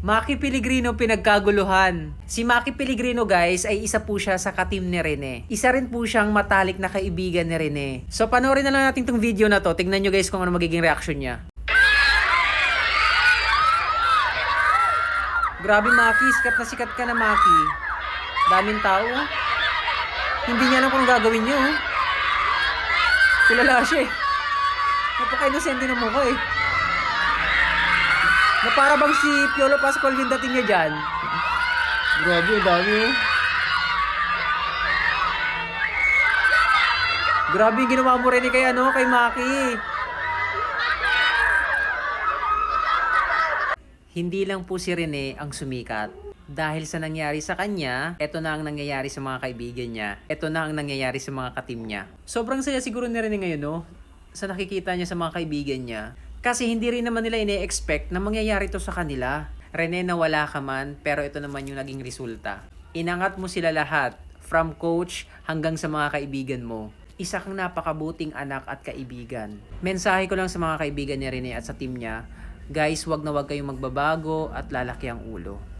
Maki Pellegrino pinagkaguluhan. Si Maki Pellegrino guys ay isa po siya sa ka-team ni Rene. Isa rin po siyang matalik na kaibigan ni Rene. So panoorin na lang natin tong video na to. Tignan nyo guys kung ano magiging reaction niya. Grabe Maki, sikat ka na Maki. Daming tao. Hindi niya alam kung gagawin niyo. Kilala siya eh. Napaka-inosente ng mukha eh. Na para bang si Piolo Pascual yung dating niya dyan. Grabe, dami oh. Grabe yung ginawa mo rin kay Maki. Hindi lang po si Rene ang sumikat. Dahil sa nangyari sa kanya, eto na ang nangyayari sa mga kaibigan niya. Eto na ang nangyayari sa mga ka-team niya. Sobrang saya siguro ni Rene ngayon, no? Sa nakikita niya sa mga kaibigan niya. Kasi hindi rin naman nila ine-expect na mangyayari to sa kanila. Rene, nawala ka man, pero ito naman yung naging resulta. Inangat mo sila lahat, from coach hanggang sa mga kaibigan mo. Isa kang napakabuting anak at kaibigan. Mensahe ko lang sa mga kaibigan ni Rene at sa team niya, guys, wag na wag kayong magbabago at lalaki ang ulo.